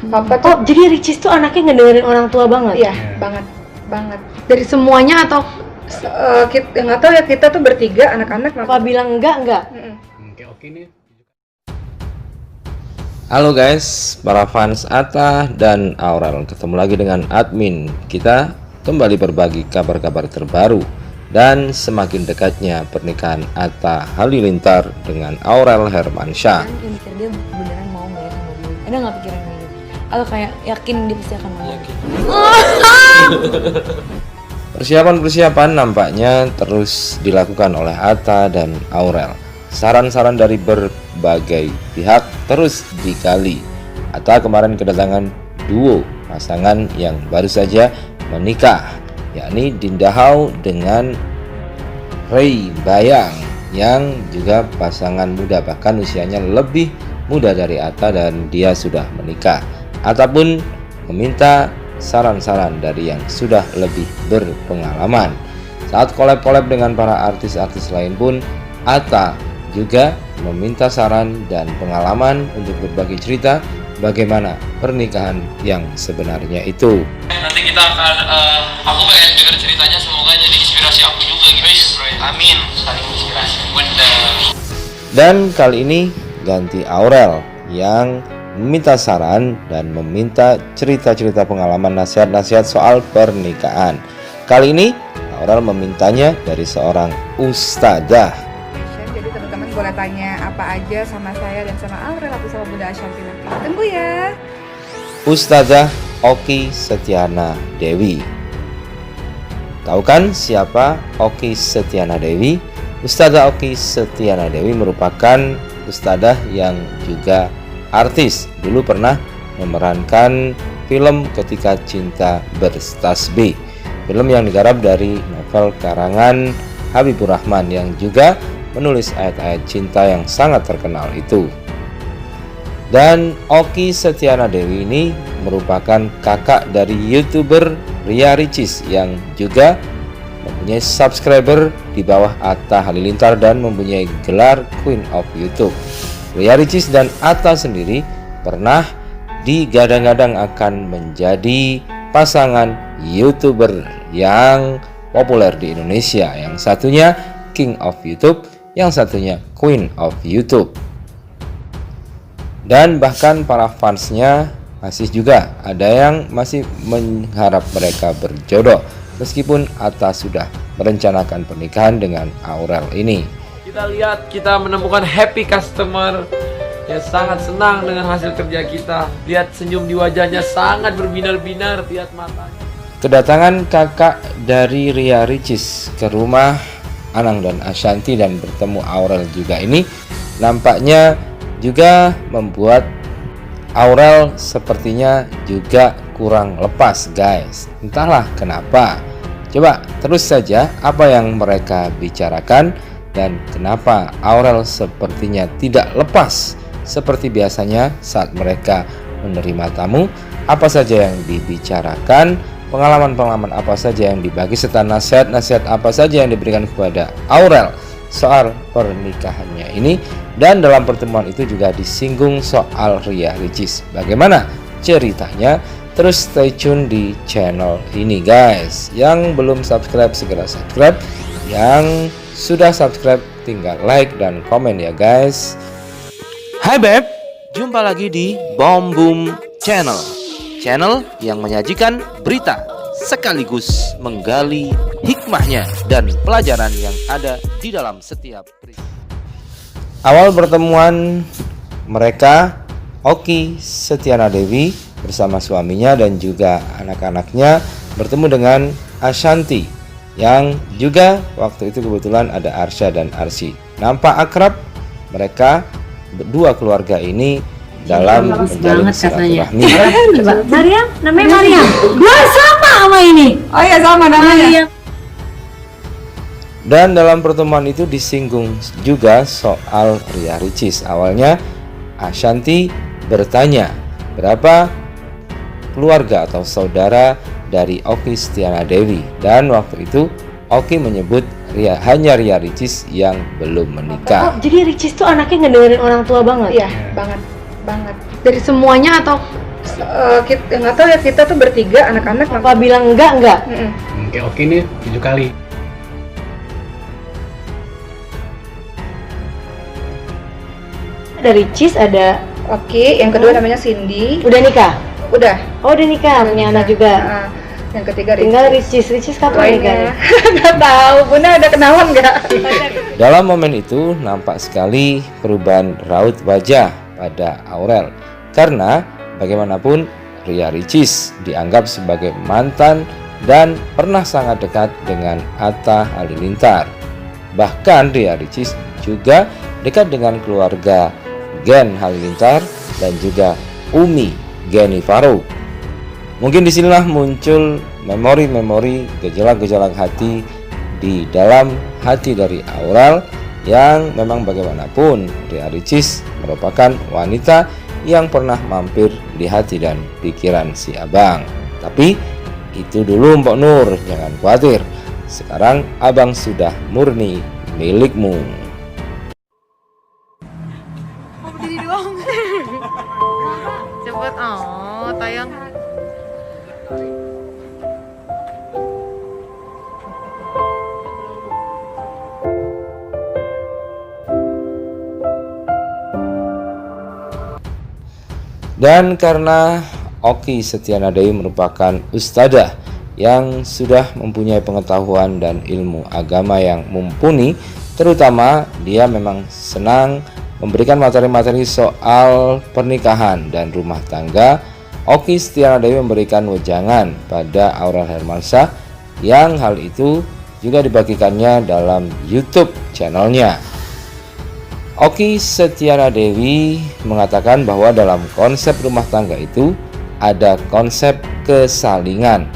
Papa tuh jadi Ricis tuh anaknya ngedengerin orang tua banget? iya, banget. Dari semuanya atau Kita nggak tahu ya, kita tuh bertiga anak-anak. Papa bilang enggak? Oke nih. Halo guys, para fans Atta dan Aurel, ketemu lagi dengan admin kita kembali berbagi kabar-kabar terbaru dan semakin dekatnya pernikahan Atta Halilintar dengan Aurel Hermansyah. Kan mikir dia beneran mau nggak ya sama dia? Ada nggak pikiran kayak gitu? Atau kayak yakin dia pasti akan mau? Persiapan nampaknya terus dilakukan oleh Atta dan Aurel. Saran-saran dari berbagai pihak terus digali. Atta kemarin kedatangan duo pasangan yang baru saja menikah, yakni Dinda Hau dengan Ray Bayang, yang juga pasangan muda, bahkan usianya lebih muda dari Atta dan dia sudah menikah. Atta pun meminta saran-saran dari yang sudah lebih berpengalaman. Saat collab dengan para artis-artis lain pun, Atta juga meminta saran dan pengalaman untuk berbagi cerita bagaimana pernikahan yang sebenarnya itu. Nanti kita akan, aku pengen denger ceritanya, semoga jadi inspirasi aku juga guys. Amin, saling inspirasi. Bener. Dan kali ini ganti Aurel yang meminta saran dan meminta cerita-cerita pengalaman, nasihat-nasihat soal pernikahan. Kali ini Aurel memintanya dari seorang ustadzah. Jadi teman-teman boleh tanya apa aja sama saya dan sama Aurel atau sama Bunda Ashanti nanti. Tunggu ya. Ustadzah Oki Setiana Dewi. Tahu kan siapa Oki Setiana Dewi? Ustadzah Oki Setiana Dewi merupakan ustadzah yang juga artis. Dulu pernah memerankan film Ketika Cinta Bertasbih, film yang digarap dari novel karangan Habibur Rahman yang juga menulis ayat-ayat cinta yang sangat terkenal itu. Dan Oki Setiana Dewi ini merupakan kakak dari YouTuber Ria Ricis yang juga mempunyai subscriber di bawah Atta Halilintar dan mempunyai gelar Queen of YouTube. Ria Ricis dan Atta sendiri pernah digadang-gadang akan menjadi pasangan YouTuber yang populer di Indonesia. Yang satunya King of YouTube, yang satunya Queen of YouTube. Dan bahkan para fansnya masih juga ada yang masih mengharap mereka berjodoh, meskipun Atta sudah merencanakan pernikahan dengan Aurel ini. Kita lihat, kita menemukan happy customer yang sangat senang dengan hasil kerja kita. Lihat senyum di wajahnya, sangat berbinar-binar, lihat matanya. Kedatangan kakak dari Ria Ricis ke rumah Anang dan Ashanti dan bertemu Aurel juga ini nampaknya juga membuat Aurel sepertinya juga kurang lepas guys. Entahlah kenapa. Coba terus saja apa yang mereka bicarakan dan kenapa Aurel sepertinya tidak lepas seperti biasanya saat mereka menerima tamu. Apa saja yang dibicarakan, pengalaman-pengalaman apa saja yang dibagi, serta nasihat-nasihat apa saja yang diberikan kepada Aurel soal pernikahannya ini. Dan dalam pertemuan itu juga disinggung soal Ria Ricis. Bagaimana ceritanya? Terus stay tune di channel ini guys. Yang belum subscribe segera subscribe, yang sudah subscribe tinggal like dan komen ya guys. Hai beb, jumpa lagi di Bom Boom Channel, channel yang menyajikan berita sekaligus menggali hikmahnya dan pelajaran yang ada di dalam setiap berita. Awal pertemuan mereka, Oki Setiana Dewi bersama suaminya dan juga anak-anaknya bertemu dengan Ashanti, yang juga waktu itu kebetulan ada Arsya dan Arsy. Nampak akrab mereka berdua keluarga ini dalam menjalin silaturahmi. Mariam, namanya Mariam. Gua sama sama ini. Oh iya, sama namanya. Dan dalam pertemuan itu disinggung juga soal Ria Ricis. Awalnya Ashanti bertanya berapa keluarga atau saudara dari Oki Setiana Dewi, dan waktu itu Oki menyebut hanya Ria Ricis yang belum menikah. Jadi Ricis tuh anaknya ngedengerin orang tua banget? Iya, banget. Dari semuanya atau Kita nggak tahu ya, kita tuh bertiga anak-anak. Papa bilang enggak. Mm-mm. Oke nih 7 kali. Ada Ricis, ada Oke, yang kedua namanya Cindy. udah nikah. Udah. Oh udah nikah, punya anak juga. Nah, yang ketiga Tinggal Ricis. Ricis kapan nikahnya? Nggak tahu, Bunda ada kenalan nggak? Dalam momen itu nampak sekali perubahan raut wajah pada Aurel. Karena bagaimanapun Ria Ricis dianggap sebagai mantan dan pernah sangat dekat dengan Atta Halilintar. Bahkan Ria Ricis juga dekat dengan keluarga Gen Halilintar dan juga Umi Geni Farouk. Mungkin disinilah muncul memori-memori gejolak-gejolak hati di dalam hati dari Aurel yang memang bagaimanapun Ria Ricis merupakan wanita yang pernah mampir di hati dan pikiran si abang. Tapi itu dulu Mbok Nur, jangan khawatir. Sekarang abang sudah murni milikmu. Cepet, oh tayang. Dan karena Oki Setiana Dewi merupakan ustadzah yang sudah mempunyai pengetahuan dan ilmu agama yang mumpuni, terutama dia memang senang memberikan materi-materi soal pernikahan dan rumah tangga. Oki Setiana Dewi memberikan wejangan pada Aurel Hermansyah yang hal itu juga dibagikannya dalam YouTube channelnya. Oki Setiana Dewi mengatakan bahwa dalam konsep rumah tangga itu ada konsep kesalingan.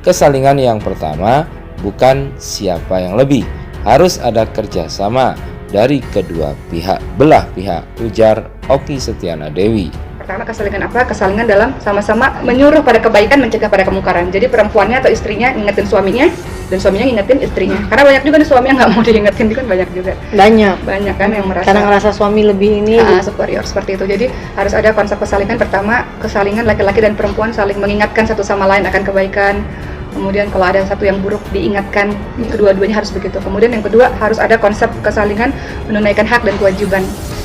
Kesalingan yang pertama bukan siapa yang lebih, harus ada kerjasama dari kedua pihak, belah pihak, ujar Oki Setiana Dewi. Pertama, kesalingan apa? Kesalingan dalam sama-sama menyuruh pada kebaikan, mencegah pada kemungkaran. Jadi perempuannya atau istrinya ngingetin suaminya, dan suaminya ngingetin istrinya. Karena banyak juga nih suami yang nggak mau diingetin, itu kan banyak juga. Banyak Kan yang merasa karena ngerasa suami lebih ini. superior seperti itu. Jadi harus ada konsep kesalingan. Pertama, kesalingan laki-laki dan perempuan saling mengingatkan satu sama lain akan kebaikan. Kemudian kalau ada satu yang buruk diingatkan, kedua-duanya harus begitu. Kemudian yang kedua, harus ada konsep kesalingan menunaikan hak dan kewajiban.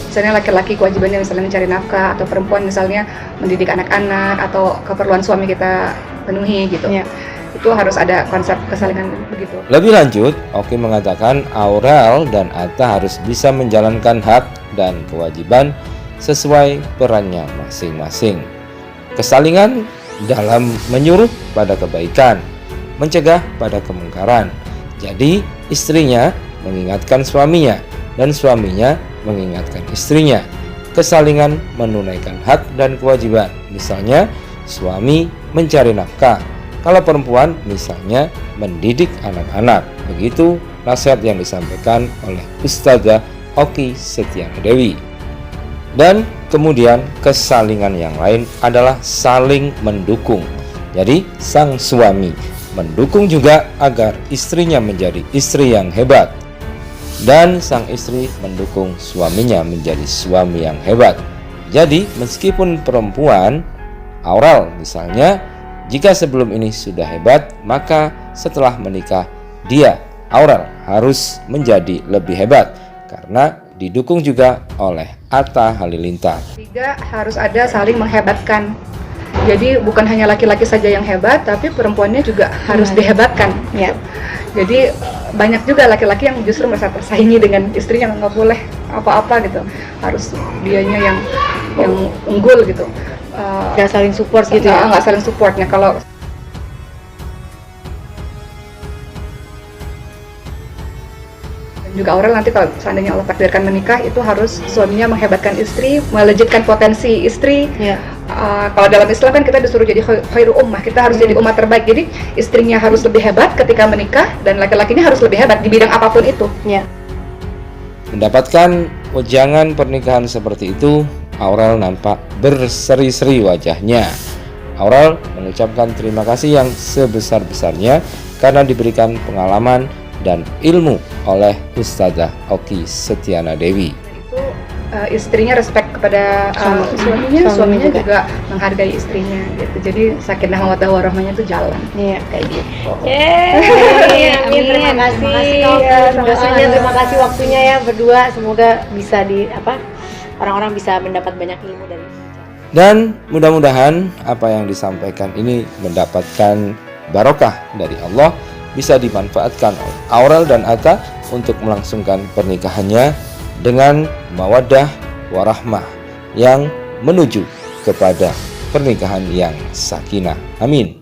Misalnya laki-laki kewajibannya misalnya mencari nafkah, atau perempuan misalnya mendidik anak-anak, atau keperluan suami kita penuhi gitu. Ya. Itu harus ada konsep kesalingan begitu. Lebih lanjut, Oki mengatakan Aurel dan Atta harus bisa menjalankan hak dan kewajiban sesuai perannya masing-masing. Kesalingan dalam menyuruh pada kebaikan, mencegah pada kemungkaran. Jadi istrinya mengingatkan suaminya dan suaminya mengingatkan istrinya. Kesalingan menunaikan hak dan kewajiban. Misalnya suami mencari nafkah, kalau perempuan misalnya mendidik anak-anak. Begitu nasihat yang disampaikan oleh Ustazah Oki Setiana Dewi. Dan kemudian kesalingan yang lain adalah saling mendukung. Jadi sang suami mendukung juga agar istrinya menjadi istri yang hebat, dan sang istri mendukung suaminya menjadi suami yang hebat. Jadi meskipun perempuan, Aurel misalnya, jika sebelum ini sudah hebat, maka setelah menikah dia, Aurel, harus menjadi lebih hebat karena didukung juga oleh Atta Halilintar. Tiga, harus ada saling menghebatkan. Jadi bukan hanya laki-laki saja yang hebat, tapi perempuannya juga harus dihebatkan. Ya. Jadi banyak juga laki-laki yang justru merasa tersaingi dengan istrinya, nggak boleh apa-apa gitu, harus dianya yang unggul gitu. Gak saling support gitu ya. Nggak saling supportnya. Kalau juga Aurel nanti kalau seandainya Allah takdirkan menikah, itu harus suaminya menghebatkan istri, melejitkan potensi istri. Ya. Kalau dalam Islam kan kita disuruh jadi khairu ummah, kita harus jadi umat terbaik. Jadi istrinya harus lebih hebat ketika menikah, dan laki-lakinya harus lebih hebat di bidang apapun itu. Ya. Mendapatkan wejangan pernikahan seperti itu, Aurel nampak berseri-seri wajahnya. Aurel mengucapkan terima kasih yang sebesar-besarnya karena diberikan pengalaman dan ilmu oleh Ustazah Oki Setiana Dewi. Itu istrinya respect kepada suaminya juga menghargai istrinya gitu. Jadi sakinah mawaddah warahmahnya itu jalan. Iya. Kayak gitu. Amin. Terima kasih. Doanya, terima kasih waktunya ya berdua. Semoga bisa orang-orang bisa mendapat banyak ilmu dari ini. Dan mudah-mudahan apa yang disampaikan ini mendapatkan barokah dari Allah, bisa dimanfaatkan oleh Aurel dan Atta untuk melangsungkan pernikahannya dengan mawaddah warahmah yang menuju kepada pernikahan yang sakinah. Amin.